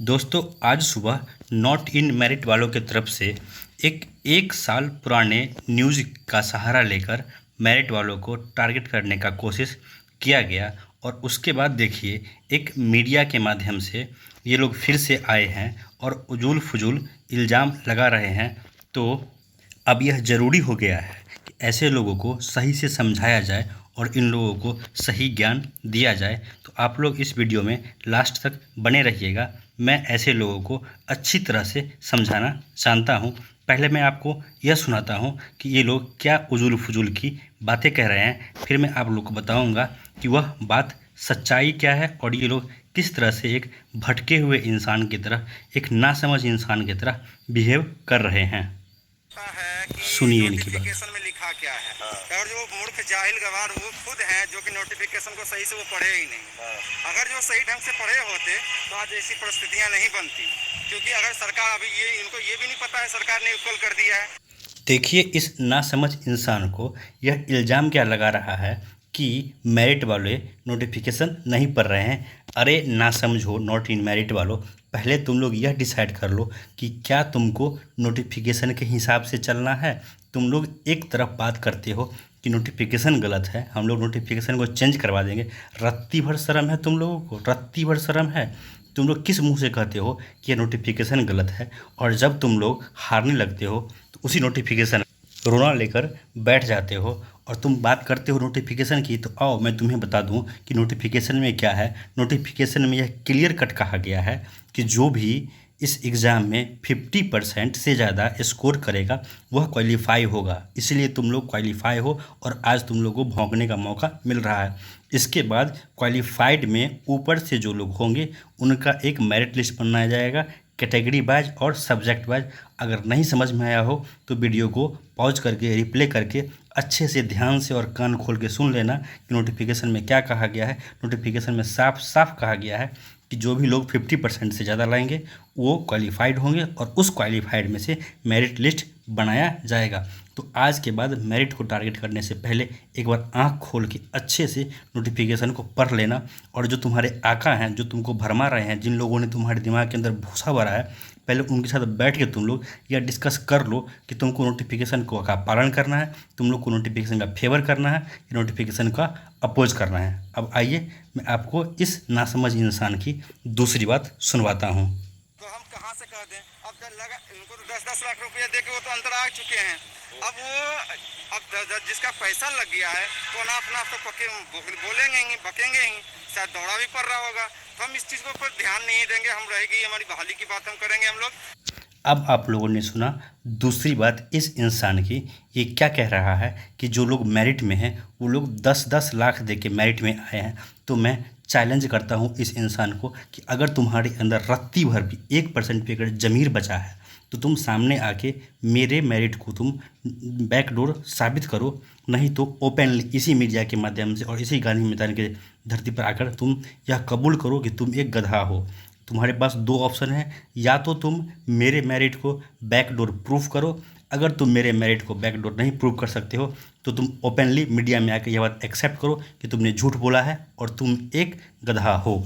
दोस्तों, आज सुबह नॉट इन मेरिट वालों की तरफ से एक साल पुराने न्यूज़ का सहारा लेकर मेरिट वालों को टारगेट करने का कोशिश किया गया। और उसके बाद देखिए, एक मीडिया के माध्यम से ये लोग फिर से आए हैं और उजूल फजूल इल्ज़ाम लगा रहे हैं। तो अब यह ज़रूरी हो गया है कि ऐसे लोगों को सही से समझाया जाए और इन लोगों को सही ज्ञान दिया जाए। तो आप लोग इस वीडियो में लास्ट तक बने रहिएगा। मैं ऐसे लोगों को अच्छी तरह से समझाना जानता हूँ। पहले मैं आपको यह सुनाता हूँ कि ये लोग क्या उजूल फजूल की बातें कह रहे हैं, फिर मैं आप लोग को बताऊँगा कि वह बात सच्चाई क्या है और ये लोग किस तरह से एक भटके हुए इंसान की तरह, एक नासमझ इंसान की तरह बिहेव कर रहे हैं। है कि सुनिए इनकी बात। नोटिफिकेशन में लिखा क्या है। और जो मूर्ख जाहिल गवार वो खुद हैं जो कि नोटिफिकेशन को सही से वो पढ़े ही नहीं। अगर जो सही ढंग से पढ़े होते तो आज ऐसी परिस्थितियां नहीं बनती, क्योंकि अगर सरकार अभी ये इनको ये भी नहीं पता है, सरकार ने इक्वल कर दिया है। देखिए, इस नासमझ इंसान को यह इल्ज़ाम क्या लगा रहा है कि मेरिट वाले नोटिफिकेशन नहीं पढ़ रहे हैं। अरे ना समझो, नॉट इन मेरिट वालों, पहले तुम लोग यह डिसाइड कर लो कि क्या तुमको नोटिफिकेशन के हिसाब से चलना है। तुम लोग एक तरफ बात करते हो कि नोटिफिकेशन गलत है, हम लोग नोटिफिकेशन को चेंज करवा देंगे। रत्ती भर शर्म है तुम लोगों को, रत्ती भर शर्म है। तुम लोग किस मुंह से कहते हो कि ये नोटिफिकेशन गलत है, और जब तुम लोग हारने लगते हो तो उसी नोटिफिकेशन रोना लेकर बैठ जाते हो और तुम बात करते हो नोटिफिकेशन की। तो आओ मैं तुम्हें बता दूं कि नोटिफिकेशन में क्या है। नोटिफिकेशन में यह क्लियर कट कहा गया है कि जो भी इस एग्ज़ाम में 50% से ज़्यादा स्कोर करेगा वह क्वालिफाई होगा। इसलिए तुम लोग क्वालिफाई हो और आज तुम लोग को भौंकने का मौका मिल रहा है। इसके बाद क्वालिफाइड में ऊपर से जो लोग होंगे उनका एक मेरिट लिस्ट बनाया जाएगा, कैटेगरी वाइज और सब्जेक्ट वाइज। अगर नहीं समझ में आया हो तो वीडियो को पॉज करके रिप्ले करके अच्छे से ध्यान से और कान खोल के सुन लेना कि नोटिफिकेशन में क्या कहा गया है। नोटिफिकेशन में साफ साफ कहा गया है कि जो भी लोग 50% से ज़्यादा लाएंगे वो क्वालिफाइड होंगे और उस क्वालिफाइड में से मेरिट लिस्ट बनाया जाएगा। तो आज के बाद मेरिट को टारगेट करने से पहले एक बार आंख खोल के अच्छे से नोटिफिकेशन को पढ़ लेना। और जो तुम्हारे आका हैं, जो तुमको भरमा रहे हैं, जिन लोगों ने तुम्हारे दिमाग के अंदर भूसा भरा है, पहले उनके साथ बैठ के तुम लोग यह डिस्कस कर लो कि तुमको नोटिफिकेशन को का पालन करना है, तुम लोग को नोटिफिकेशन का फेवर करना है या नोटिफिकेशन का अपोज करना है। अब आइए मैं आपको इस नासमझ इंसान की दूसरी बात सुनवाता हूँ। तो हम कहाँ से कर दें? अब लगा इनको तो 10-10 लाख रुपया दे के वो तो अंतर आ चुके हैं। अब वो जिसका पैसा लग गया है तो ना अपना तो पक्के बोलेंगे ही, बकेंगे ही। शायद दौड़ा भी पड़ रहा होगा, तो हम इस चीज़ को पर ध्यान नहीं देंगे। हम रहेगी हमारी बहाली की बात हम करेंगे हम लोग। अब आप लोगों ने सुना दूसरी बात इस इंसान की। ये क्या कह रहा है कि जो लोग मेरिट में हैं वो लोग 10-10 लाख दे के मेरिट में आए हैं। तो मैं चैलेंज करता हूँ इस इंसान को कि अगर तुम्हारे अंदर रत्ती भर भी 1% भी अगर ज़मीर बचा है तो तुम सामने आके मेरे मेरिट को तुम बैकडोर साबित करो। नहीं तो ओपनली इसी मीडिया के माध्यम से और इसी गांधी मैदान के धरती पर आकर तुम यह कबूल करो कि तुम एक गधा हो। तुम्हारे पास दो ऑप्शन है, या तो तुम मेरे मेरिट को बैकडोर प्रूफ करो। अगर तुम मेरे मेरिट को बैकडोर नहीं प्रूव कर सकते हो तो तुम ओपनली मीडिया में आकर यह बात एक्सेप्ट करो कि तुमने झूठ बोला है और तुम एक गधा हो।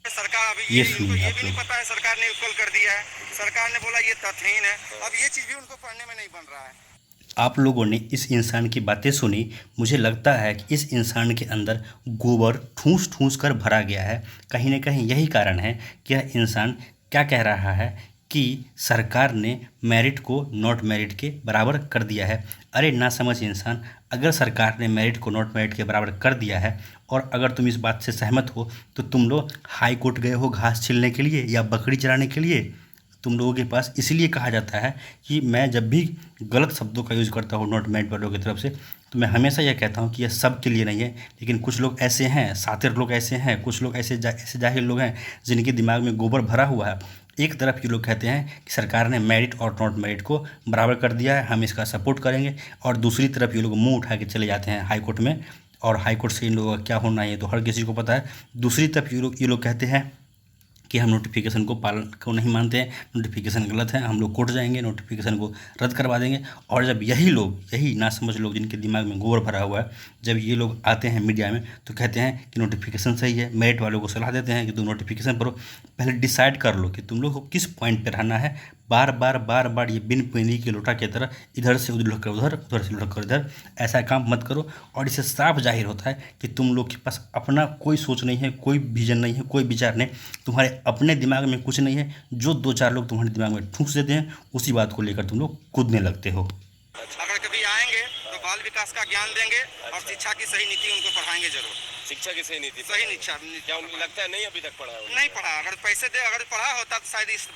सरकार अभी ये इनको सुनिए ये आप भी नहीं लोग। पता है, सरकार ने इक्वल कर दिया है। सरकार ने बोला ये तथहीन है। अब ये चीज़ भी उनको पढ़ने में नहीं बन रहा है। आप लोगों ने इस इंसान की बातें सुनी। मुझे लगता है कि इस इंसान के अंदर गोबर ठूंस ठूंस कर भरा गया है। कहीं ना कहीं यही कारण है कि यह इंसान क्या कह रहा है कि सरकार ने मेरिट को नॉट मेरिट के बराबर कर दिया है। अरे ना समझ इंसान, अगर सरकार ने मेरिट को नॉट मेरिट के बराबर कर दिया है और अगर तुम इस बात से सहमत हो तो तुम लोग हाई कोर्ट गए हो घास छीलने के लिए या बकरी चराने के लिए। तुम लोगों के पास इसलिए कहा जाता है कि मैं जब भी गलत शब्दों का यूज़ करता हूँ नॉट मेरिट वालों की तरफ से, तो मैं हमेशा यह कहता हूँ कि यह सब के लिए नहीं है। लेकिन कुछ लोग ऐसे हैं, सातिर लोग ऐसे हैं, कुछ लोग ऐसे जाहिल लोग हैं जिनके दिमाग में गोबर भरा हुआ है। एक तरफ ये लोग कहते हैं कि सरकार ने मेरिट और नॉट मेरिट को बराबर कर दिया है, हम इसका सपोर्ट करेंगे, और दूसरी तरफ ये लोग मुँह उठा के चले जाते हैं हाई कोर्ट में। और हाई कोर्ट से इन लोगों का क्या होना है ये तो हर किसी को पता है। दूसरी तरफ ये लोग कहते हैं कि हम नोटिफिकेशन को पालन को नहीं मानते हैं, नोटिफिकेशन गलत है, हम लोग कोर्ट जाएंगे, नोटिफिकेशन को रद्द करवा देंगे। और जब यही नासमझ लोग जिनके दिमाग में गोबर भरा हुआ है, जब ये लोग आते हैं मीडिया में तो कहते हैं कि नोटिफिकेशन सही है, मेरिट वालों को सलाह देते हैं कि तुम नोटिफिकेशन पढ़ो। पहले डिसाइड कर लो कि तुम लोग को किस पॉइंट पर रहना है। बार बार ये बिन पेनी के लोटा की तरह इधर से उधर लुढ़क कर उधर, उधर से लुढ़क कर इधर, ऐसा काम मत करो। और इससे साफ जाहिर होता है कि तुम लोग के पास अपना कोई सोच नहीं है, कोई विजन नहीं है, कोई विचार नहीं, तुम्हारे अपने दिमाग में कुछ नहीं है। जो 2-4 लोग तुम्हारे दिमाग में ठूंस देते हैं उसी बात को लेकर तुम लोग कूदने लगते हो। अगर कभी आएंगे तो बाल विकास का ज्ञान देंगे और शिक्षा की सही नीति उनको पढ़ाएंगे जरूर। शिक्षा की सही नीति सही नीति क्या उनको लगता है नहीं अभी तक पढ़ा होगा? नहीं पढ़ा, अगर पैसे दे अगर पढ़ा होता तो शायद इस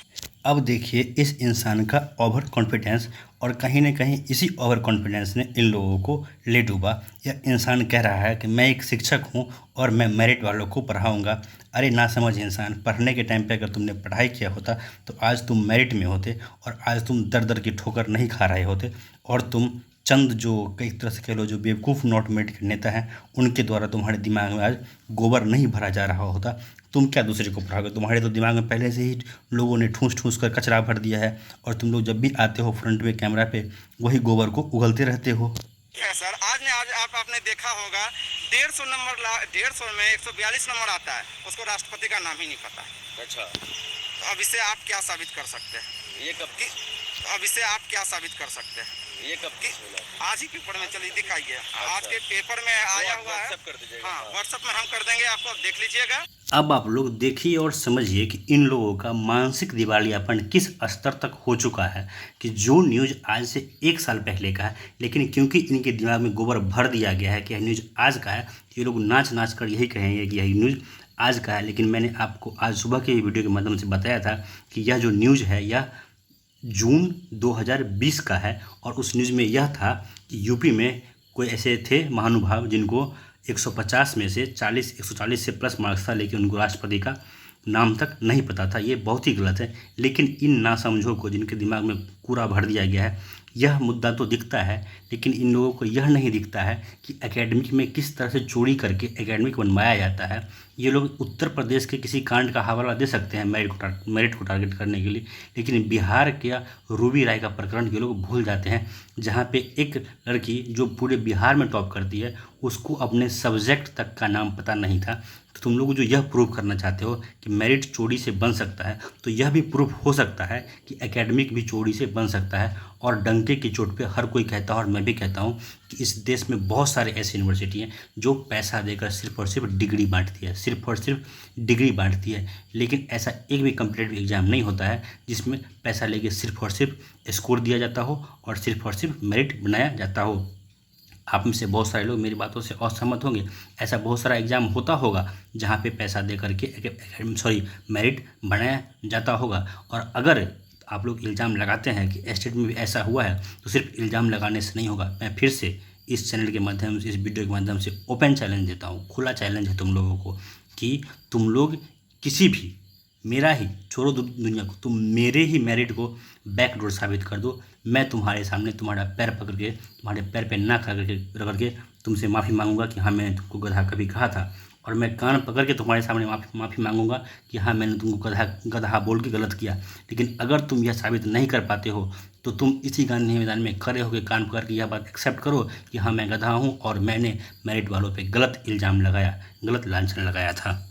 अब देखिए इस इंसान का ओवर कॉन्फिडेंस, और कहीं ना कहीं इसी ओवर कॉन्फिडेंस ने इन लोगों को ले डूबा। यह इंसान कह रहा है कि मैं एक शिक्षक हूं और मैं मेरिट वालों को पढ़ाऊंगा। अरे ना समझ इंसान, पढ़ने के टाइम पे अगर तुमने पढ़ाई किया होता तो आज तुम मेरिट में होते और आज तुम दर दर की ठोकर नहीं खा रहे होते। और तुम चंद जो कई तरह से कह लो जो बेवकूफ़ नॉट मेरिट के नेता हैं उनके द्वारा तुम्हारे दिमाग में आज गोबर नहीं भरा जा रहा होता। तुम क्या दूसरे को पढ़ाओगे? तुम्हारे तो दिमाग में पहले से ही लोगों ने ठूस ठूस कर कचरा भर दिया है और तुम लोग जब भी आते हो फ्रंट में कैमरा पे वही गोबर को उगलते रहते हो। है सर। आज आपने देखा होगा 150 में 142 नंबर आता है, उसको राष्ट्रपति का नाम ही नहीं पता। अच्छा, तो अब इससे आप क्या साबित कर सकते हैं? ये कब कि अब इससे आप क्या साबित कर सकते हैं? ये कब कि आज ही पेपर में चलिए दिखाइए, आज के पेपर में आया हुआ है। व्हाट्सएप कर दीजिएगा। हाँ, व्हाट्सएप में हम कर देंगे, आपको देख लीजिएगा। अब आप लोग देखिए और समझिए कि इन लोगों का मानसिक दिवालियापन किस स्तर तक हो चुका है कि जो न्यूज़ आज से 1 साल पहले का है, लेकिन क्योंकि इनके दिमाग में गोबर भर दिया गया है कि यह न्यूज़ आज का है, ये लोग नाच नाच कर यही कहेंगे कि यही न्यूज़ आज का है। लेकिन मैंने आपको आज सुबह के वीडियो के माध्यम से बताया था कि यह जो न्यूज़ है यह जून 2020 का है। और उस न्यूज़ में यह था कि यूपी में कोई ऐसे थे महानुभाव जिनको 150 में से 140 से प्लस मार्क्स था, लेकिन उनको राष्ट्रपति का नाम तक नहीं पता था। ये बहुत ही गलत है। लेकिन इन नासमझों को जिनके दिमाग में कूड़ा भर दिया गया है, यह मुद्दा तो दिखता है, लेकिन इन लोगों को यह नहीं दिखता है कि एकेडमिक में किस तरह से चोरी करके एकेडमिक बनवाया जाता है। ये लोग उत्तर प्रदेश के किसी कांड का हवाला दे सकते हैं मेरिट को टारगेट करने के लिए, लेकिन बिहार के रूबी राय का प्रकरण ये लोग भूल जाते हैं, जहाँ पे एक लड़की जो पूरे बिहार में टॉप करती है उसको अपने सब्जेक्ट तक का नाम पता नहीं था। तो तुम लोग जो यह प्रूव करना चाहते हो कि मेरिट चोरी से बन सकता है, तो यह भी प्रूफ हो सकता है कि एकेडमिक भी चोरी से बन सकता है। और डंके की चोट पे हर कोई कहता है और मैं भी कहता हूँ कि इस देश में बहुत सारे ऐसी यूनिवर्सिटी हैं जो पैसा देकर सिर्फ और सिर्फ डिग्री बांटती है, सिर्फ और सिर्फ डिग्री बांटती है। लेकिन ऐसा एक भी कम्पिटिटिव एग्जाम नहीं होता है जिसमें पैसा लेके सिर्फ और सिर्फ स्कोर दिया जाता हो और सिर्फ मेरिट बनाया जाता हो। आप में से बहुत सारे लोग मेरी बातों से असहमत होंगे। ऐसा बहुत सारा एग्ज़ाम होता होगा जहाँ पे पैसा दे करके मेरिट बनाया जाता होगा। और अगर आप लोग इल्ज़ाम लगाते हैं कि स्टेट में भी ऐसा हुआ है, तो सिर्फ इल्ज़ाम लगाने से नहीं होगा। मैं फिर से इस चैनल के माध्यम से, इस वीडियो के माध्यम से ओपन चैलेंज देता हूँ, खुला चैलेंज है तुम लोगों को कि तुम लोग किसी भी, मेरा ही छोड़ो दुनिया को, तुम मेरे ही मेरिट को बैकडोर साबित कर दो। मैं तुम्हारे सामने तुम्हारा पैर पकड़ के, तुम्हारे पैर पे नाक रगड़ के तुमसे माफ़ी मांगूंगा कि हाँ मैंने तुमको गधा कभी कहा था। और मैं कान पकड़ के तुम्हारे सामने माफ़ी मांगूंगा कि हाँ मैंने तुमको गधा बोल के गलत किया। लेकिन अगर तुम यह साबित नहीं कर पाते हो तो तुम इसी गांधी मैदान में खड़े होकर कान पकड़ के यह बात एक्सेप्ट करो कि हाँ मैं गधा हूँ और मैंने मेरिट वालों पे गलत इल्ज़ाम लगाया, गलत लांछन लगाया था।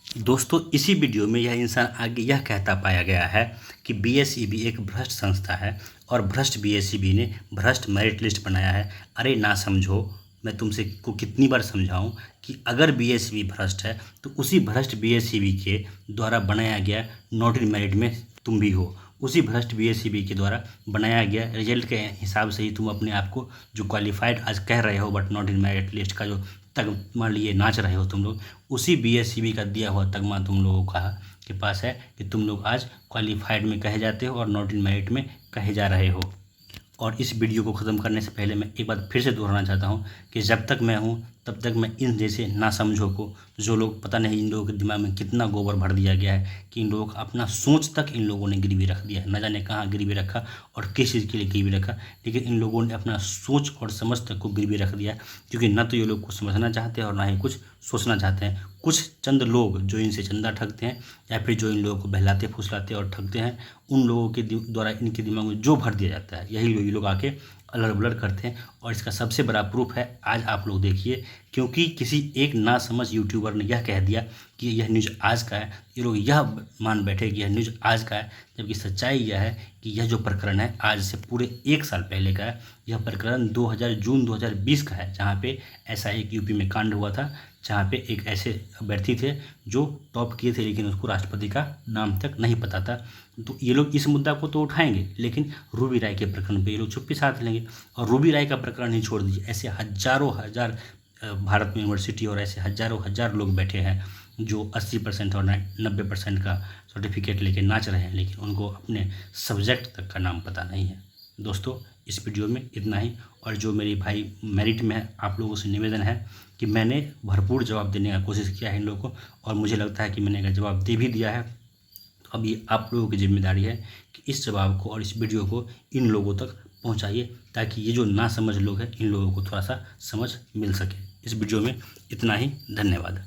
दोस्तों, इसी वीडियो में यह इंसान आगे यह कहता पाया गया है कि बीएसईबी एक भ्रष्ट संस्था है और भ्रष्ट बीएसईबी ने भ्रष्ट मेरिट लिस्ट बनाया है। अरे ना समझो, मैं तुमसे को कितनी बार समझाऊं कि अगर बीएसईबी भ्रष्ट है तो उसी भ्रष्ट बीएसईबी के द्वारा बनाया गया नॉट इन मेरिट में तुम भी हो। उसी भ्रष्ट बीएसईबी के द्वारा बनाया गया रिजल्ट के हिसाब से ही तुम अपने आप को जो क्वालिफाइड आज कह रहे हो but not in merit list का जो तगमा लिए नाच रहे हो तुम लोग, उसी बीएसईबी का दिया हुआ तगमा तुम लोगों का के पास है कि तुम लोग आज क्वालिफाइड में कहे जाते हो और नॉट इन मेरिट में कहे जा रहे हो। और इस वीडियो को ख़त्म करने से पहले मैं एक बात फिर से दोहराना चाहता हूँ कि जब तक मैं हूँ तब तक मैं इन जैसे नासमझों को, जो लोग पता नहीं इन लोगों के दिमाग में कितना गोबर भर दिया गया है कि इन लोगों का अपना सोच तक इन लोगों ने गिरवी रख दिया है, न जाने कहाँ गिरवी रखा और किस चीज़ के लिए गिरवी रखा, लेकिन इन लोगों ने अपना सोच और समझ तक को गिरवी रख दिया, क्योंकि न तो ये लोग कुछ समझना चाहते हैं और ना ही कुछ सोचना चाहते हैं। कुछ चंद लोग जो इनसे चंदा ठगते हैं या फिर जो इन लोगों को बहलाते फुसलाते और ठगते हैं, उन लोगों के द्वारा इनके दिमाग में जो भर दिया जाता है यही ये लोग आके अलर बलर करते हैं। और इसका सबसे बड़ा प्रूफ है आज आप लोग देखिए, क्योंकि किसी एक नासमझ यूट्यूबर ने यह कह दिया कि यह न्यूज़ आज का है, ये लोग यह मान बैठे कि यह न्यूज़ आज का है, जबकि सच्चाई यह है कि यह जो प्रकरण है आज से पूरे 1 साल पहले का है। यह प्रकरण जून 2020 का है, जहाँ पे ऐसा एक यूपी में कांड हुआ था, जहाँ पे एक ऐसे अभ्यर्थी थे जो टॉप किए थे, लेकिन उसको राष्ट्रपति का नाम तक नहीं पता था। तो ये लोग इस मुद्दा को तो उठाएंगे, लेकिन रूबी राय के प्रकरण पे ये लोग चुप्पी साध लेंगे। और रूबी राय का प्रकरण ही छोड़ दीजिए, ऐसे हजारों हजार भारत में यूनिवर्सिटी और ऐसे हजारों हजार लोग बैठे हैं जो 80% और 90% का सर्टिफिकेट लेके नाच रहे हैं, लेकिन उनको अपने सब्जेक्ट तक का नाम पता नहीं है। दोस्तों, इस वीडियो में इतना ही। और जो मेरी भाई मेरिट में है, आप लोगों से निवेदन है कि मैंने भरपूर जवाब देने का कोशिश किया है इन लोगों को, और मुझे लगता है कि मैंने अगर जवाब दे भी दिया है तो अब ये आप लोगों की जिम्मेदारी है कि इस जवाब को और इस वीडियो को इन लोगों तक पहुंचाइए, ताकि ये जो ना समझ लोग हैं इन लोगों को थोड़ा सा समझ मिल सके। इस वीडियो में इतना ही। धन्यवाद।